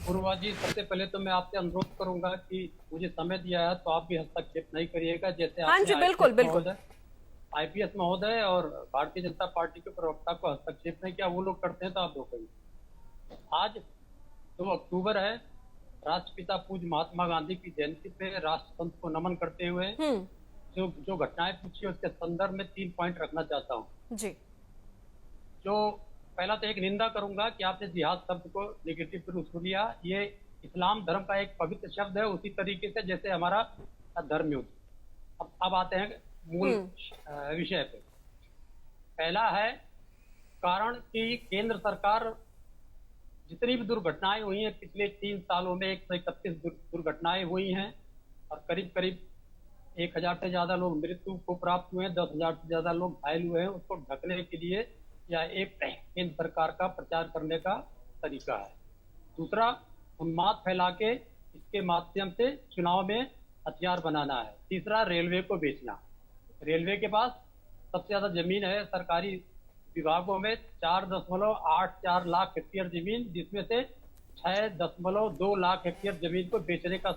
पूर्वा जी, सबसे पहले तो मैं आपसे अनुरोध करूंगा कि मुझे समय दिया है तो आप भी हस्तक्षेप नहीं करिएगा। जैसे हाँ आपने जी, बिल्कुल बिल्कुल। आईपीएस महोदय और भारतीय जनता पार्टी के प्रवक्ता को हस्तक्षेप नहीं किया, वो लोग करते हैं तो आप रोकेंगे। आज 2 अक्टूबर है, राष्ट्रपिता पूज्य महात्मा गांधी की जयंती पे राष्ट्रसंत को नमन करते हुए हम्म। जो जो घटनाएं पूछी उसके संदर्भ में 3 पॉइंट रखना चाहता हूँ। जी। जो पहला तो एक निंदा करूंगा कि आपने जिहाद शब्द को निगेटिव रूप से लिया। ये इस्लाम धर्म का एक पवित्र शब्द है, उसी तरीके से जैसे हमारा धर्म युद्ध। अब आते हैं मूल हम्म। विषय पे। पहला है कारण कि केंद्र सरकार जितनी भी दुर्घटनाएं हुई हैं पिछले 3 सालों में 131 दुर्घटनाएं हुई हैं और करीब करीब 1,000 से ज्यादा लोग मृत्यु को प्राप्त हुए हैं, 10,000 से ज्यादा लोग घायल हुए हैं। उसको ढकने के लिए यह एक केंद्र सरकार का प्रचार करने का तरीका है। दूसरा, उन्माद फैला के इसके माध्यम से चुनाव में हथियार बनाना है। तीसरा, रेलवे को बेचना। रेलवे के पास सबसे ज्यादा जमीन है सरकारी विभागों में, 4.84 लाख हेक्टेयर जमीन, जिसमें से 6.2 लाख हेक्टेयर जमीन को बेचने का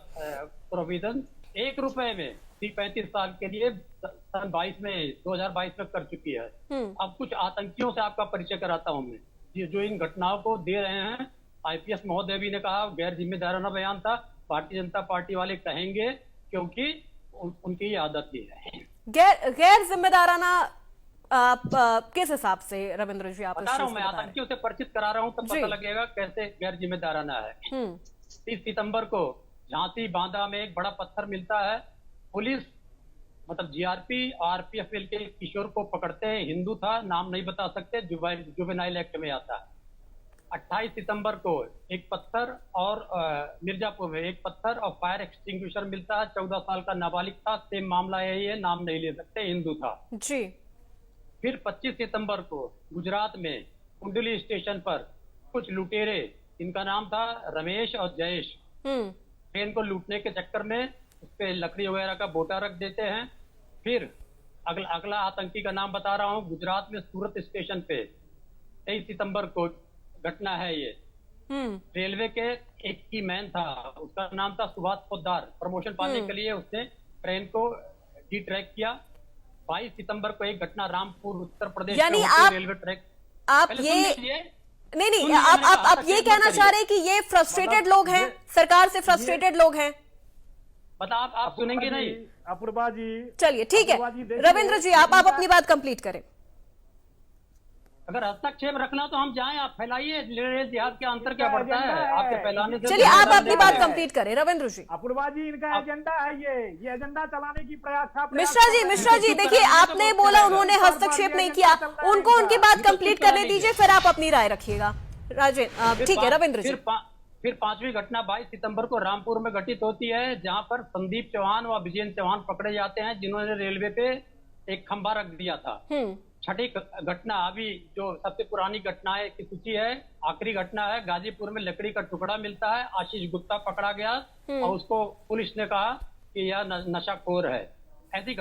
प्रोविजन 1 रुपए में 35 साल के लिए सन 2022 में कर चुकी है। अब कुछ आतंकियों से आपका परिचय कराता हूं मैं, ये जो इन घटनाओं को दे रहे हैं। आईपीएस महोदय भी ने कहा गैर जिम्मेदाराना बयान था, भारतीय जनता पार्टी वाले कहेंगे क्योंकि उनकी ये आदत ही है। गैर जिम्मेदाराना आप किस हिसाब से रविंद्र जी आप बता रहा हूं, मैं आतंकियों से परिचित करा रहा हूं तो पता लगेगा कैसे गैर जिम्मेदाराना है। 30 सितंबर को झांसी बांदा में एक बड़ा पत्थर मिलता है। पुलिस मतलब जीआरपी और आरपीएफ के किशोर को पकड़ते हैं, हिंदू था, नाम नहीं बता सकते, जुवेनाइल एक्ट में आता है। 28 सितंबर को एक पत्थर और मिर्जापुर में एक पत्थर और फायर एक्सटिंग्विशर मिलता है। 14 साल का नाबालिग था, सेम मामला यही है, नाम नहीं ले सकते, हिंदू था जी। फिर 25 सितंबर को गुजरात में कुंडली स्टेशन पर कुछ लुटेरे, इनका नाम था रमेश और जयेश, ट्रेन को लूटने के चक्कर में उस पे लकड़ी वगैरह का बोटा रख देते हैं। फिर अगला आतंकी का नाम बता रहा हूँ, गुजरात में सूरत स्टेशन पे 23 सितंबर को घटना है ये। रेलवे के एक की मैन था, उसका नाम था सुभाष पोद्दार। प्रमोशन पाने के लिए उसने ट्रेन को डी ट्रैक किया। 22 सितंबर को एक घटना रामपुर उत्तर प्रदेश यानी आप रेलवे ट्रैक आप ये नहीं आप ये कहना चाह रहे हैं कि ये फ्रस्ट्रेटेड लोग हैं, सरकार से फ्रस्ट्रेटेड लोग हैं। मतलब आप सुनेंगे नहीं। अपूर्वा जी, चलिए ठीक है रविंद्र जी, आप अपनी बात कंप्लीट करें। अगर हस्तक्षेप रखना तो हम जाएं, आप फैलाइए जिहाद के अंतर क्या बढ़ता है आपके फैलाने से। चलिए आप अपनी बात कंप्लीट करें रविंद्र जी। अपूर्वा जी, इनका एजेंडा है ये एजेंडा चलाने की प्रयास। मिश्रा जी देखिए, आपने बोला उन्होंने हस्तक्षेप नहीं किया, उनको उनकी बात कंप्लीट करने दीजिए, फिर आप अपनी राय रखिएगा। राजेंद्र ठीक है रविंद्र जी। फिर 5वीं घटना 22 सितंबर को रामपुर में घटित होती है, जहां पर संदीप चौहान व विजय चौहान पकड़े जाते हैं, जिन्होंने रेलवे पे एक खंभा रख दिया था। छठी घटना अभी जो सबसे पुरानी घटनाएं की सूची है, आखिरी घटना है, गाजीपुर में लकड़ी का टुकड़ा मिलता है, आशीष गुप्ता पकड़ा गया और उसको पुलिस ने कहा कि यह नशाखोर है। ऐसी